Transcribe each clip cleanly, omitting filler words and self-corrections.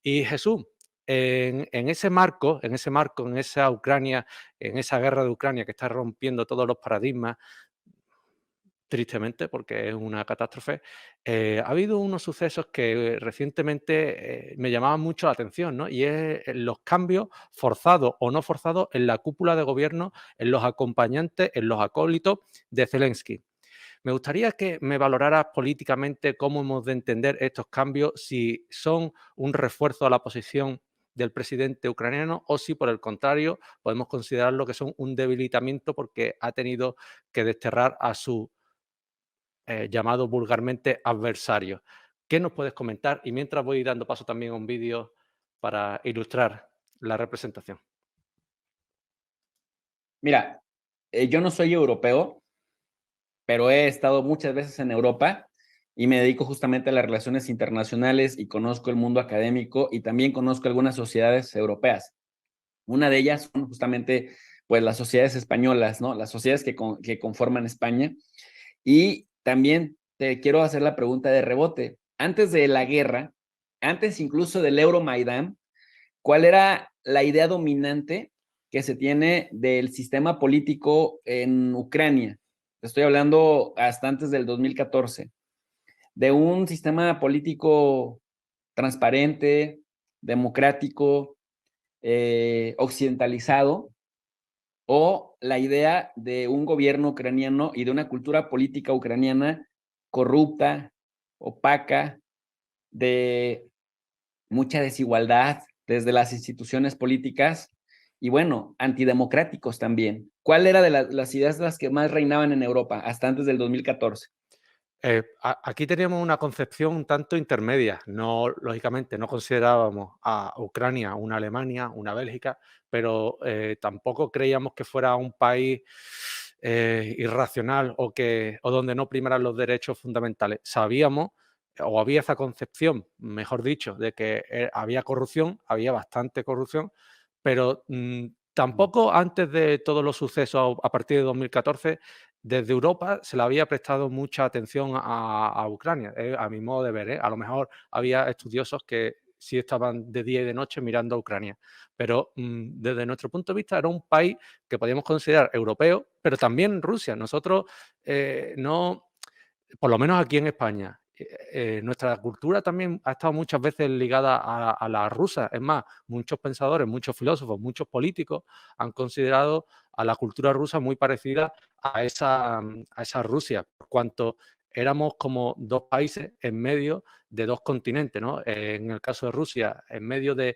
Y Jesús, en ese marco, en esa Ucrania, en esa guerra de Ucrania que está rompiendo todos los paradigmas, tristemente, porque es una catástrofe, ha habido unos sucesos que recientemente me llamaban mucho la atención, ¿no? Y es los cambios forzados o no forzados en la cúpula de gobierno, en los acompañantes, en los acólitos de Zelensky. Me gustaría que me valoraras políticamente cómo hemos de entender estos cambios, si son un refuerzo a la posición del presidente ucraniano o si, por el contrario, podemos considerarlo que son un debilitamiento porque ha tenido que desterrar a su llamado vulgarmente adversario. ¿Qué nos puedes comentar? Y mientras voy dando paso también a un vídeo para ilustrar la representación. Mira, yo no soy europeo, pero he estado muchas veces en Europa y me dedico justamente a las relaciones internacionales y conozco el mundo académico y también conozco algunas sociedades europeas. Una de ellas son justamente pues las sociedades españolas, ¿no? Las sociedades que conforman España. Y también te quiero hacer la pregunta de rebote. Antes de la guerra, antes incluso del Euromaidán, ¿cuál era la idea dominante que se tiene del sistema político en Ucrania? Estoy hablando hasta antes del 2014, de un sistema político transparente, democrático, occidentalizado, o la idea de un gobierno ucraniano y de una cultura política ucraniana corrupta, opaca, de mucha desigualdad desde las instituciones políticas y bueno, antidemocráticos también. ¿Cuál era de las ideas las que más reinaban en Europa hasta antes del 2014? Aquí teníamos una concepción un tanto intermedia. No, lógicamente, no considerábamos a Ucrania una Alemania, una Bélgica, pero tampoco creíamos que fuera un país irracional o donde no primaran los derechos fundamentales. Sabíamos, o había esa concepción, mejor dicho, de que había corrupción, había bastante corrupción, pero tampoco antes de todos los sucesos a partir de 2014 desde Europa se le había prestado mucha atención a Ucrania, a mi modo de ver, ¿eh? A lo mejor había estudiosos que sí estaban de día y de noche mirando a Ucrania, pero desde nuestro punto de vista era un país que podíamos considerar europeo, pero también Rusia. Nosotros no, por lo menos aquí en España, nuestra cultura también ha estado muchas veces ligada a la rusa. Es más, muchos pensadores, muchos filósofos, muchos políticos han considerado a la cultura rusa muy parecida a esa Rusia, por cuanto éramos como dos países en medio de dos continentes, ¿no? En el caso de Rusia, en medio de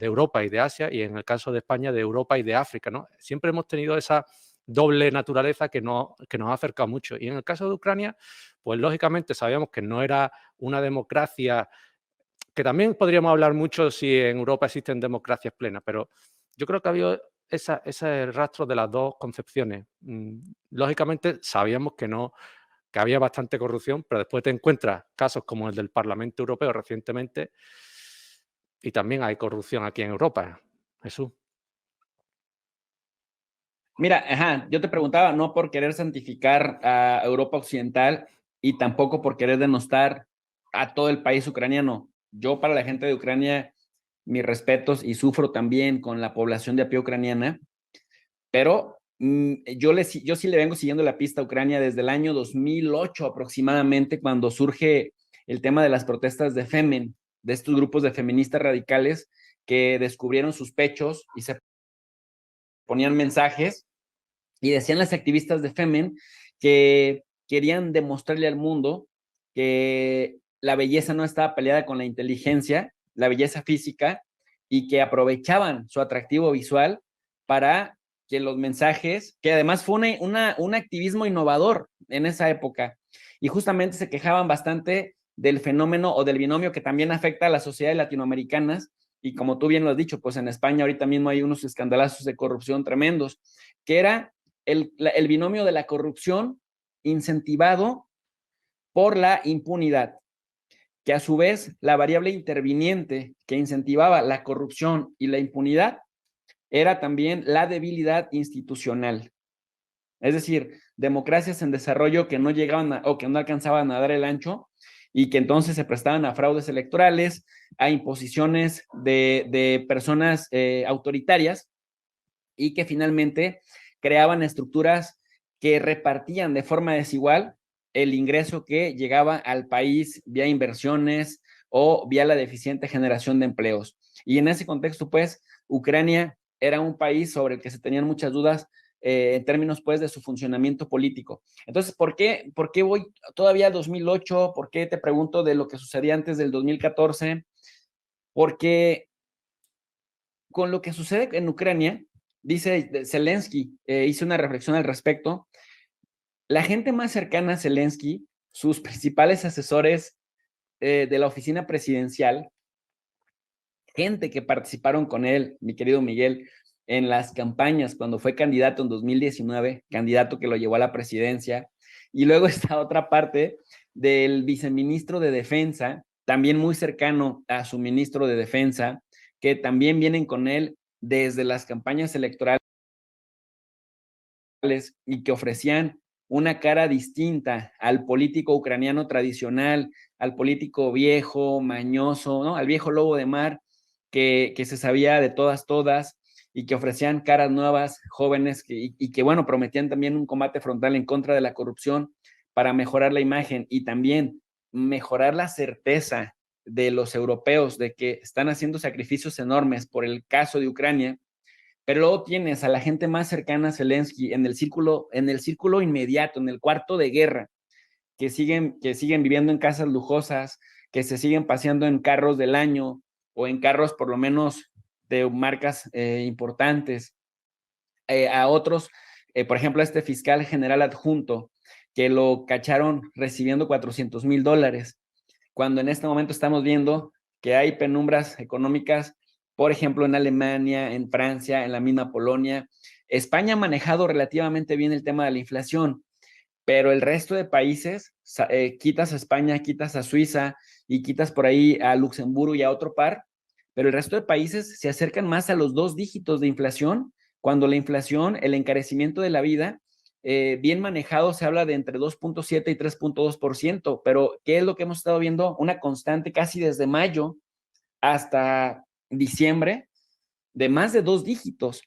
Europa y de Asia, y en el caso de España, de Europa y de África, ¿no? Siempre hemos tenido esa doble naturaleza que nos ha acercado mucho. Y en el caso de Ucrania, pues lógicamente sabíamos que no era una democracia, que también podríamos hablar mucho si en Europa existen democracias plenas, pero yo creo que había ese rastro de las dos concepciones. Lógicamente sabíamos que no, que había bastante corrupción, pero después te encuentras casos como el del Parlamento Europeo recientemente y también hay corrupción aquí en Europa, Jesús. Mira, ajá, yo te preguntaba, no por querer santificar a Europa Occidental y tampoco por querer denostar a todo el país ucraniano. Yo para la gente de Ucrania, mis respetos y sufro también con la población de a pie ucraniana, pero yo sí le vengo siguiendo la pista a Ucrania desde el año 2008 aproximadamente, cuando surge el tema de las protestas de Femen, de estos grupos de feministas radicales que descubrieron sus pechos y se ponían mensajes y decían las activistas de Femen que querían demostrarle al mundo que la belleza no estaba peleada con la inteligencia, la belleza física, y que aprovechaban su atractivo visual para que los mensajes, que además fue un activismo innovador en esa época, y justamente se quejaban bastante del fenómeno o del binomio que también afecta a las sociedades latinoamericanas, y como tú bien lo has dicho, pues en España ahorita mismo hay unos escandalazos de corrupción tremendos, que era el binomio de la corrupción incentivado por la impunidad, que a su vez la variable interviniente que incentivaba la corrupción y la impunidad era también la debilidad institucional. Es decir, democracias en desarrollo que no llegaban o que no alcanzaban a dar el ancho y que entonces se prestaban a fraudes electorales, a imposiciones de personas autoritarias, y que finalmente creaban estructuras que repartían de forma desigual el ingreso que llegaba al país vía inversiones o vía la deficiente generación de empleos. Y en ese contexto, pues, Ucrania era un país sobre el que se tenían muchas dudas en términos, pues, de su funcionamiento político. Entonces, ¿por qué voy todavía al 2008? ¿Por qué te pregunto de lo que sucedía antes del 2014? Porque con lo que sucede en Ucrania, dice Zelensky, hizo una reflexión al respecto, la gente más cercana a Zelensky, sus principales asesores de la oficina presidencial, gente que participaron con él, mi querido Miguel, en las campañas cuando fue candidato en 2019, candidato que lo llevó a la presidencia, y luego está otra parte del viceministro de Defensa, también muy cercano a su ministro de Defensa, que también vienen con él desde las campañas electorales y que ofrecían una cara distinta al político ucraniano tradicional, al político viejo, mañoso, ¿no? Al viejo lobo de mar que se sabía de todas y que ofrecían caras nuevas, jóvenes y que, bueno, prometían también un combate frontal en contra de la corrupción para mejorar la imagen y también mejorar la certeza de los europeos de que están haciendo sacrificios enormes por el caso de Ucrania. Pero luego tienes a la gente más cercana a Zelensky en el círculo inmediato, en el cuarto de guerra, que siguen viviendo en casas lujosas, que se siguen paseando en carros del año o en carros por lo menos de marcas importantes. A otros, por ejemplo, a este fiscal general adjunto, que lo cacharon recibiendo $400,000, cuando en este momento estamos viendo que hay penumbras económicas, por ejemplo, en Alemania, en Francia, en la misma Polonia. España ha manejado relativamente bien el tema de la inflación, pero el resto de países, quitas a España, quitas a Suiza y quitas por ahí a Luxemburgo y a otro par, pero el resto de países se acercan más a los 2 dígitos de inflación, cuando la inflación, el encarecimiento de la vida, bien manejado se habla de entre 2.7 y 3.2%, pero ¿qué es lo que hemos estado viendo? Una constante casi desde mayo hasta diciembre de más de 2 dígitos.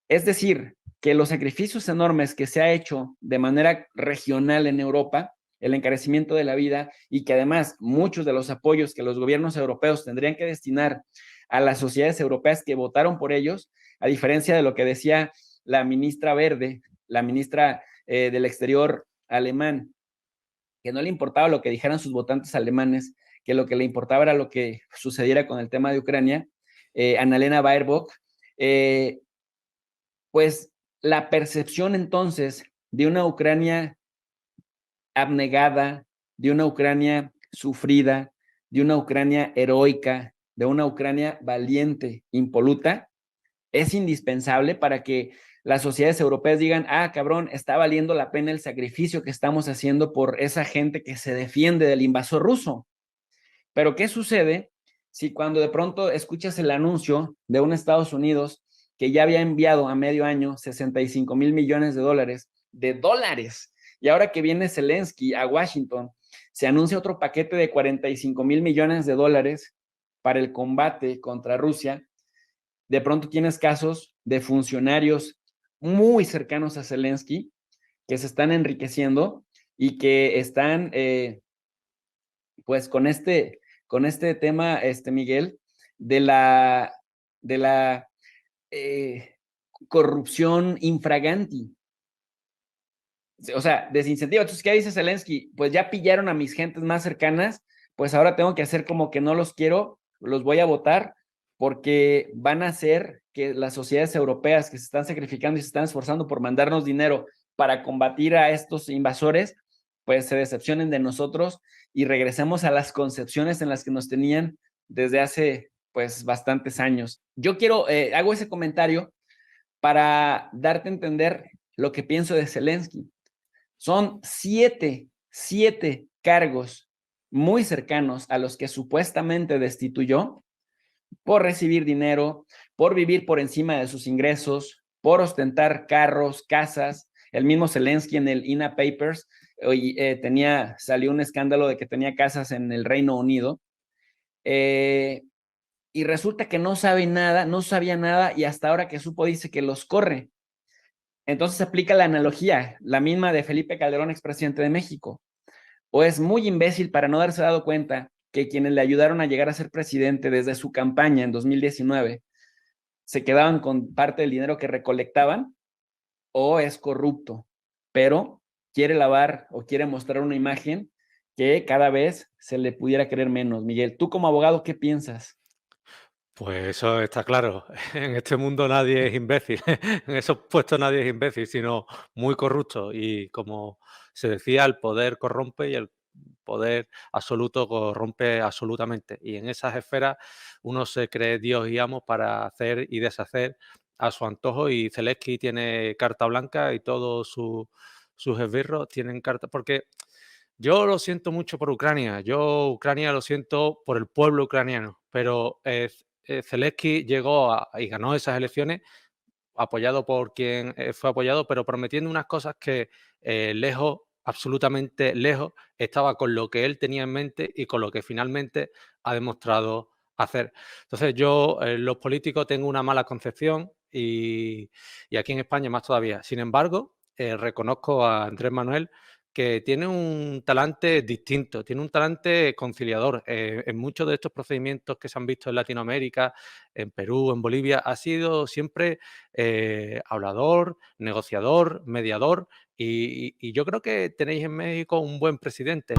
Es decir, que los sacrificios enormes que se ha hecho de manera regional en Europa, el encarecimiento de la vida y que además muchos de los apoyos que los gobiernos europeos tendrían que destinar a las sociedades europeas que votaron por ellos, a diferencia de lo que decía la ministra Verde, la ministra del Exterior alemán, que no le importaba lo que dijeran sus votantes alemanes, que lo que le importaba era lo que sucediera con el tema de Ucrania, Annalena Baerbock, pues la percepción entonces de una Ucrania abnegada, de una Ucrania sufrida, de una Ucrania heroica, de una Ucrania valiente, impoluta, es indispensable para que las sociedades europeas digan, ah, cabrón, está valiendo la pena el sacrificio que estamos haciendo por esa gente que se defiende del invasor ruso. Pero ¿qué sucede si cuando de pronto escuchas el anuncio de un Estados Unidos que ya había enviado a medio año 65,000 millones de dólares, y ahora que viene Zelensky a Washington, se anuncia otro paquete de 45,000 millones de dólares para el combate contra Rusia? De pronto tienes casos de funcionarios muy cercanos a Zelensky que se están enriqueciendo y que están, pues, con este tema, Miguel, de la eh, corrupción infraganti. O sea, desincentiva. Entonces, ¿qué dice Zelensky? Pues ya pillaron a mis gentes más cercanas, pues ahora tengo que hacer como que no los quiero, los voy a votar, porque van a hacer que las sociedades europeas que se están sacrificando y se están esforzando por mandarnos dinero para combatir a estos invasores, pues se decepcionen de nosotros y regresemos a las concepciones en las que nos tenían desde hace, pues, bastantes años. Yo hago ese comentario para darte a entender lo que pienso de Zelensky. Son siete cargos muy cercanos a los que supuestamente destituyó por recibir dinero, por vivir por encima de sus ingresos, por ostentar carros, casas. El mismo Zelensky en el INA Papers salió un escándalo de que tenía casas en el Reino Unido, y resulta que no sabe nada, no sabía nada, y hasta ahora que supo dice que los corre. Entonces aplica la analogía, la misma de Felipe Calderón, expresidente de México. O es muy imbécil para no darse dado cuenta que quienes le ayudaron a llegar a ser presidente desde su campaña en 2019 se quedaban con parte del dinero que recolectaban, o es corrupto, pero quiere lavar o quiere mostrar una imagen que cada vez se le pudiera creer menos. Miguel, tú como abogado, ¿qué piensas? Pues eso está claro. En este mundo nadie es imbécil. En esos puestos nadie es imbécil, sino muy corrupto. Y como se decía, el poder corrompe y el poder absoluto corrompe absolutamente. Y en esas esferas uno se cree Dios y amo para hacer y deshacer a su antojo. Y Zelensky tiene carta blanca y todos sus esbirros tienen carta. Porque yo lo siento mucho por Ucrania. Yo Ucrania lo siento por el pueblo ucraniano. Pero Zelensky llegó y ganó esas elecciones apoyado por quien fue apoyado, pero prometiendo unas cosas que lejos, absolutamente lejos, estaba con lo que él tenía en mente y con lo que finalmente ha demostrado hacer. Entonces yo, los políticos, tengo una mala concepción y aquí en España más todavía. Sin embargo, reconozco a Andrés Manuel que tiene un talante distinto, tiene un talante conciliador. En muchos de estos procedimientos que se han visto en Latinoamérica, en Perú, en Bolivia, ha sido siempre hablador, negociador, mediador, y yo creo que tenéis en México un buen presidente.